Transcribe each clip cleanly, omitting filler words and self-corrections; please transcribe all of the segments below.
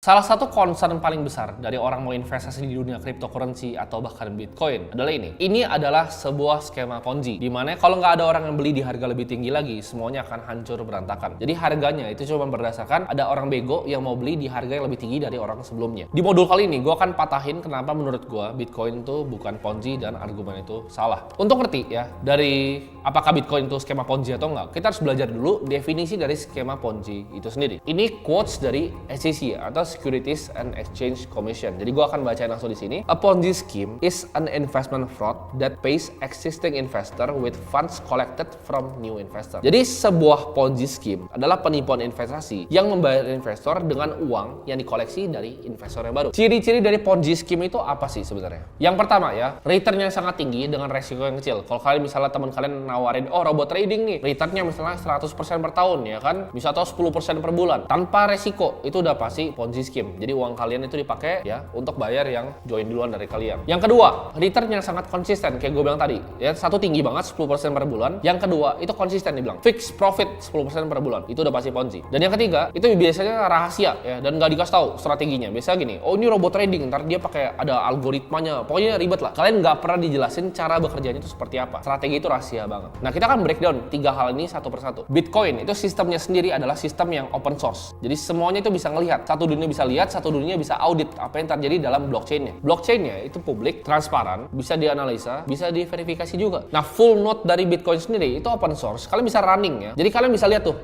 Salah satu concern paling besar dari orang mau investasi di dunia cryptocurrency atau bahkan Bitcoin adalah ini. Ini adalah sebuah skema Ponzi, di mana kalau nggak ada orang yang beli di harga lebih tinggi lagi, semuanya akan hancur berantakan. Jadi harganya itu cuma berdasarkan ada orang bego yang mau beli di harga yang lebih tinggi dari orang sebelumnya. Di modul kali ini, gue akan patahin kenapa menurut gue Bitcoin itu bukan Ponzi dan argumen itu salah. Untuk ngerti ya, dari apakah Bitcoin itu skema Ponzi atau enggak, kita harus belajar dulu definisi dari skema Ponzi itu sendiri. Ini quotes dari SEC atau Securities and Exchange Commission. Jadi gue akan bacain langsung di sini. A Ponzi scheme is an investment fraud that pays existing investor with funds collected from new investor. Jadi sebuah Ponzi scheme adalah penipuan investasi yang membayar investor dengan uang yang dikoleksi dari investor yang baru. Ciri-ciri dari Ponzi scheme itu apa sih sebenarnya? Yang pertama ya, return yang sangat tinggi dengan resiko yang kecil. Kalau kalian misalnya teman kalian nawarin, oh robot trading nih, returnnya misalnya 100% per tahun ya kan, bisa atau 10% per bulan tanpa resiko, itu udah pasti Ponzi scheme. Jadi uang kalian itu dipakai ya untuk bayar yang join duluan dari kalian. Yang kedua, return yang sangat konsisten kayak gue bilang tadi. Ya, satu tinggi banget 10% per bulan. Yang kedua, itu konsisten dibilang. Fixed profit 10% per bulan. Itu udah pasti Ponzi. Dan yang ketiga, itu biasanya rahasia ya dan nggak dikasih tahu strateginya. Biasa gini, oh ini robot trading, ntar dia pakai ada algoritmanya. Pokoknya ribet lah. Kalian nggak pernah dijelasin cara bekerjanya itu seperti apa. Strategi itu rahasia banget. Nah, kita akan breakdown tiga hal ini satu persatu. Bitcoin itu sistemnya sendiri adalah sistem yang open source. Jadi semuanya itu bisa ngelihat. Satu dunia bisa lihat, satu dunia bisa audit apa yang terjadi dalam blockchain-nya. Blockchain-nya itu publik, transparan, bisa dianalisa, bisa diverifikasi juga. Nah, full node dari Bitcoin sendiri itu open source. Kalian bisa running ya. Jadi kalian bisa lihat tuh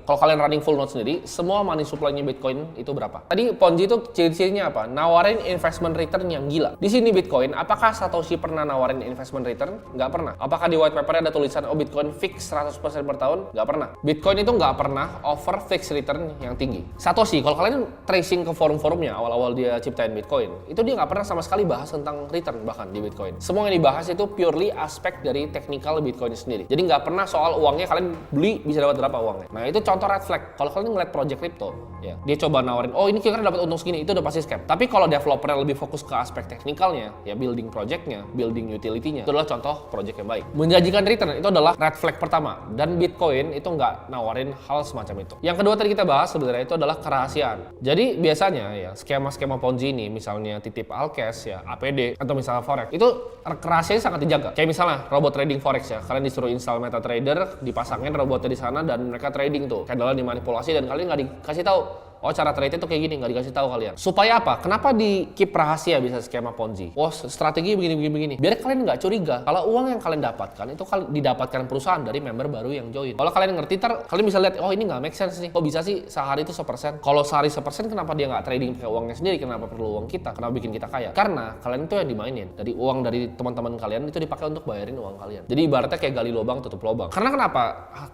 kalau kalian running full node sendiri, semua money supply-nya Bitcoin itu berapa. Tadi Ponzi itu ciri-cirinya apa? Nawarin investment return yang gila. Di sini Bitcoin, apakah Satoshi pernah nawarin investment return? Nggak pernah. Apakah di white paper ada tulisan oh Bitcoin fix 100% per tahun? Nggak pernah. Bitcoin itu nggak pernah offer fixed return yang tinggi. Satoshi, kalau kalian tracing ke forum-forumnya awal-awal dia ciptain Bitcoin, itu dia nggak pernah sama sekali bahas tentang return bahkan di Bitcoin. Semua yang dibahas itu purely aspek dari technical Bitcoin sendiri. Jadi nggak pernah soal uangnya kalian beli bisa dapat berapa uangnya. Nah itu contoh red flag. Kalau kalian ngeliat project crypto, ya dia coba nawarin, oh ini kira-kira dapat untung segini, itu udah pasti scam. Tapi kalau developernya lebih fokus ke aspek teknikalnya, ya building projectnya, building utility-nya, itu adalah contoh project yang baik. Menjanjikan return itu adalah red flag pertama. Dan Bitcoin itu nggak nawarin hal semacam itu. Yang kedua tadi kita bahas sebenarnya itu adalah kerahasiaan. Jadi biasanya ya skema-skema Ponzi ini, misalnya titip alkes ya, APD atau misalnya forex, itu kerahasiaannya sangat dijaga. Kayak misalnya robot trading forex ya, kalian disuruh install MetaTrader, dipasangin robotnya di sana dan mereka trading tuh, candle dimanipulasi dan kalian nggak dikasih tahu. Oh cara trade itu kayak gini, nggak dikasih tahu kalian. Supaya apa? Kenapa di keep rahasia bisa skema Ponzi? Oh strategi begini. Biar kalian nggak curiga kalau uang yang kalian dapatkan itu didapatkan perusahaan dari member baru yang join. Kalau kalian ngerti, kalian bisa lihat, oh ini nggak make sense nih. Kok bisa sih sehari itu 1%? Kalau sehari 1%, kenapa dia nggak trading pakai uangnya sendiri? Kenapa perlu uang kita? Kenapa bikin kita kaya? Karena kalian itu yang dimainin. Dari uang dari teman-teman kalian itu dipakai untuk bayarin uang kalian. Jadi ibaratnya kayak gali lubang tutup lubang. Karena kenapa?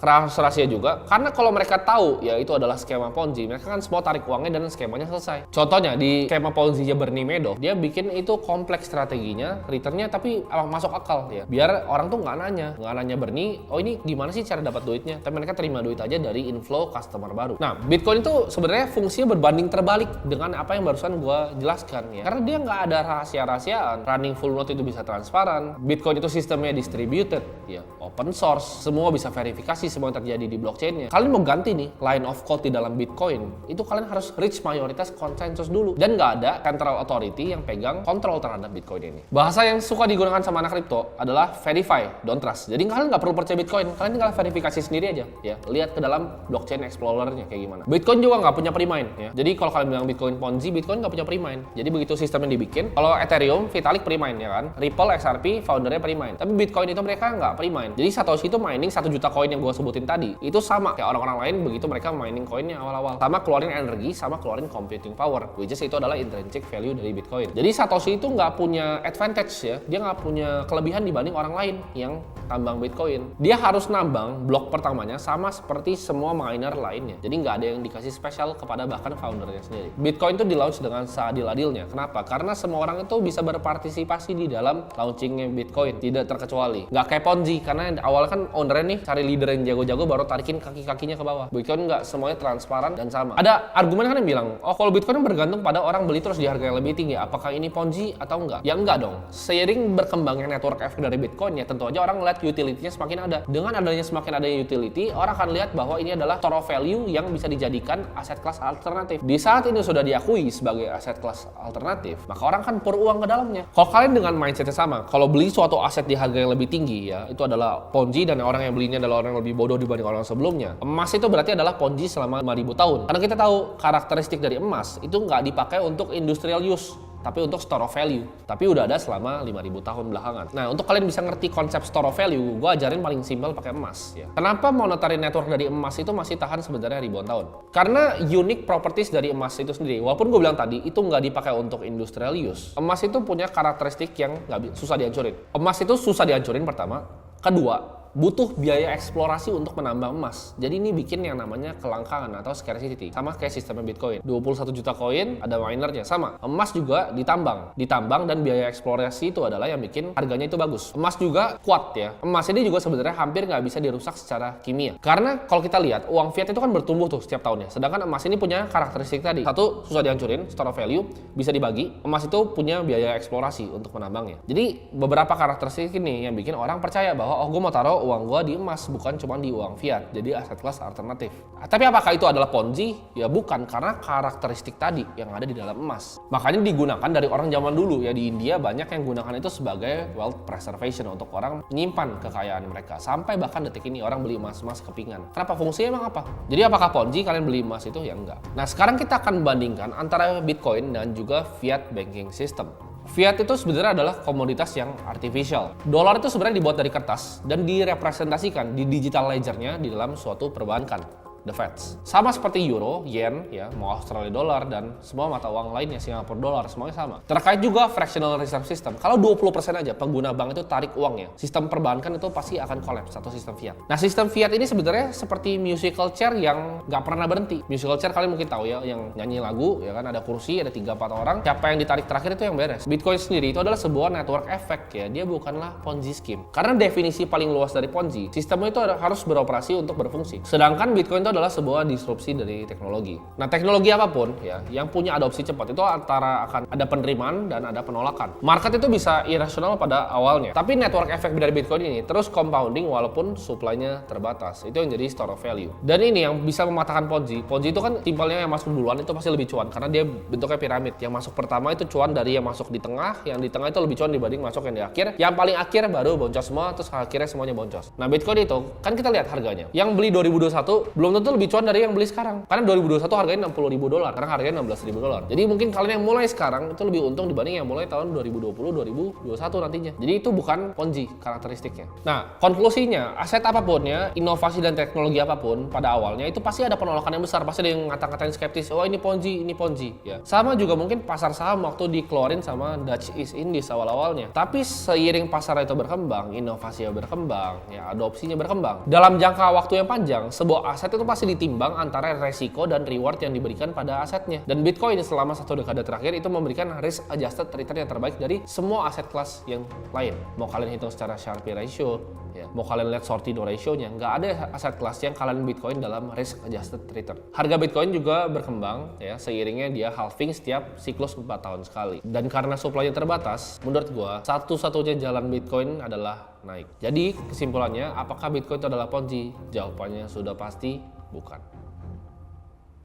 Rahasia juga. Karena kalau mereka tahu ya itu adalah skema Ponzi, mereka kan semua tarik uangnya dan skemanya selesai. Contohnya di skema Ponzi-nya Bernie Madoff, dia bikin itu kompleks strateginya, returnnya tapi masuk akal ya. Biar orang tuh nggak nanya Bernie, oh ini gimana sih cara dapat duitnya? Tapi mereka terima duit aja dari inflow customer baru. Nah, Bitcoin itu sebenarnya fungsinya berbanding terbalik dengan apa yang barusan gue jelaskan ya. Karena dia nggak ada rahasia-rahasiaan. Running full node itu bisa transparan. Bitcoin itu sistemnya distributed ya, open source. Semua bisa verifikasi semua yang terjadi di blockchain-nya. Kalian mau ganti nih line of code di dalam Bitcoin, itu kalian harus reach mayoritas konsensus dulu. Dan nggak ada central authority yang pegang kontrol terhadap Bitcoin ini. Bahasa yang suka digunakan sama anak kripto adalah verify, don't trust. Jadi kalian nggak perlu percaya Bitcoin, kalian tinggal verifikasi sendiri aja ya. Lihat ke dalam blockchain explorer-nya kayak gimana. Bitcoin juga nggak punya pre-mine ya. Jadi kalau kalian bilang Bitcoin Ponzi, Bitcoin nggak punya pre-mine. Jadi begitu sistemnya dibikin, kalau Ethereum, Vitalik pre-mine ya kan. Ripple, XRP, foundernya pre-mine. Tapi Bitcoin itu mereka nggak pre-mine. Jadi Satoshi itu mining 1 juta koin yang gue sebutin tadi. Itu sama kayak orang-orang lain begitu mereka mining koinnya awal-awal. Sama keluarin energi, sama keluarin computing power, which is itu adalah intrinsic value dari Bitcoin. Jadi Satoshi itu nggak punya advantage ya, dia nggak punya kelebihan dibanding orang lain yang tambang Bitcoin. Dia harus nambang blok pertamanya sama seperti semua miner lainnya. Jadi nggak ada yang dikasih spesial kepada bahkan foundernya sendiri. Bitcoin itu di launch dengan seadil-adilnya. Kenapa? Karena semua orang itu bisa berpartisipasi di dalam launchingnya Bitcoin, tidak terkecuali. Nggak kayak Ponzi, karena awalnya kan ownernya nih cari leader yang jago-jago baru tarikin kaki-kakinya ke bawah. Bitcoin nggak semuanya transparan dan sama. Ada Ada argumen kan yang bilang, oh kalau Bitcoin bergantung pada orang beli terus di harga yang lebih tinggi, apakah ini Ponzi atau enggak? Ya enggak dong. Seiring berkembangnya network effect dari Bitcoin ya tentu aja orang ngeliat utility-nya semakin ada. Dengan adanya semakin adanya utility, orang akan lihat bahwa ini adalah store of value yang bisa dijadikan aset kelas alternatif. Di saat ini sudah diakui sebagai aset kelas alternatif, maka orang kan pur uang ke dalamnya. Kalau kalian dengan mindsetnya sama, kalau beli suatu aset di harga yang lebih tinggi ya, itu adalah Ponzi dan orang yang belinya adalah orang yang lebih bodoh dibanding orang sebelumnya. Emas itu berarti adalah Ponzi selama 5000 tahun. Karena kita tahu karakteristik dari emas itu nggak dipakai untuk industrial use, tapi untuk store of value. Tapi udah ada selama 5000 tahun belakangan. Nah, untuk kalian bisa ngerti konsep store of value, gue ajarin paling simpel pakai emas ya. Kenapa monetary network dari emas itu masih tahan sebenarnya ribuan tahun? Karena unique properties dari emas itu sendiri. Walaupun gue bilang tadi itu nggak dipakai untuk industrial use, emas itu punya karakteristik yang nggak susah dihancurin. Emas itu susah dihancurin pertama. Kedua, butuh biaya eksplorasi untuk menambah emas. Jadi ini bikin yang namanya kelangkaan atau scarcity. Sama kayak sistemnya Bitcoin. 21 juta koin, ada minernya. Sama. Emas juga ditambang. Ditambang dan biaya eksplorasi itu adalah yang bikin harganya itu bagus. Emas juga kuat ya. Emas ini juga sebenarnya hampir nggak bisa dirusak secara kimia. Karena kalau kita lihat, uang fiat itu kan bertumbuh tuh setiap tahunnya. Sedangkan emas ini punya karakteristik tadi. Satu, susah dihancurin, store of value, bisa dibagi. Emas itu punya biaya eksplorasi untuk menambangnya. Jadi beberapa karakteristik ini yang bikin orang percaya bahwa gue mau taruh uang gue di emas, bukan cuma di uang fiat. Jadi aset kelas alternatif. Tapi apakah itu adalah Ponzi? Ya bukan, karena karakteristik tadi yang ada di dalam emas. Makanya digunakan dari orang zaman dulu ya. Di India banyak yang gunakan itu sebagai wealth preservation, untuk orang menyimpan kekayaan mereka. Sampai bahkan detik ini orang beli emas-emas kepingan. Kenapa? Fungsinya emang apa? Jadi apakah Ponzi kalian beli emas itu? Ya enggak. Nah, sekarang kita akan bandingkan antara Bitcoin dan juga fiat banking system. Fiat itu sebenarnya adalah komoditas yang artificial. Dolar itu sebenarnya dibuat dari kertas dan direpresentasikan di digital ledgernya di dalam suatu perbankan, the Feds. Sama seperti euro, yen, ya, mau Australia dollar dan semua mata uang lainnya, Singapura dollar, semuanya sama. Terkait juga fractional reserve system. Kalau 20% aja pengguna bank itu tarik uangnya, sistem perbankan itu pasti akan collapse atau sistem fiat. Nah, sistem fiat ini sebenarnya seperti musical chair yang nggak pernah berhenti. Musical chair kalian mungkin tahu ya, yang nyanyi lagu, ya kan, ada kursi, ada 3-4 orang. Siapa yang ditarik terakhir itu yang beres. Bitcoin sendiri itu adalah sebuah network effect ya, dia bukanlah Ponzi scheme. Karena definisi paling luas dari Ponzi, sistemnya itu harus beroperasi untuk berfungsi. Sedangkan Bitcoin itu adalah sebuah disrupsi dari teknologi. Nah, teknologi apapun ya yang punya adopsi cepat itu antara akan ada penerimaan dan ada penolakan. Market itu bisa irasional pada awalnya, tapi network effect dari Bitcoin ini terus compounding walaupun supply-nya terbatas. Itu yang jadi store of value. Dan ini yang bisa mematahkan Ponzi. Ponzi itu kan simpelnya yang masuk duluan itu pasti lebih cuan karena dia bentuknya piramid. Yang masuk pertama itu cuan dari yang masuk di tengah, yang di tengah itu lebih cuan dibanding masuk yang di akhir. Yang paling akhir baru boncos semua, terus akhirnya semuanya boncos. Nah, Bitcoin itu kan kita lihat harganya. Yang beli 2021 belum tentu lebih cuan dari yang beli sekarang. Karena 2021 harganya $60.000, sekarang harganya $16.000. Jadi mungkin kalian yang mulai sekarang itu lebih untung dibanding yang mulai tahun 2020, 2021 nantinya. Jadi itu bukan Ponzi karakteristiknya. Nah, konklusinya, aset apapun ya, inovasi dan teknologi apapun pada awalnya itu pasti ada penolakan yang besar. Pasti ada yang ngata-ngatain skeptis, oh ini Ponzi ya. Sama juga mungkin pasar saham waktu dikeluarin sama Dutch East Indies awal-awalnya. Tapi seiring pasar itu berkembang, inovasinya berkembang, ya adopsinya berkembang. Dalam jangka waktu yang panjang, sebuah aset itu pasti ditimbang antara resiko dan reward yang diberikan pada asetnya. Dan Bitcoin selama 1 dekade terakhir itu memberikan risk adjusted return yang terbaik dari semua aset kelas yang lain. Mau kalian hitung secara Sharpe ratio, ya, mau kalian lihat Sortino ratio-nya, nggak ada aset kelas yang kalian Bitcoin dalam risk adjusted return. Harga Bitcoin juga berkembang ya seiringnya dia halving setiap siklus 4 tahun sekali. Dan karena supply-nya terbatas, menurut gua satu-satunya jalan Bitcoin adalah naik. Jadi kesimpulannya, apakah Bitcoin itu adalah Ponzi? Jawabannya sudah pasti bukan.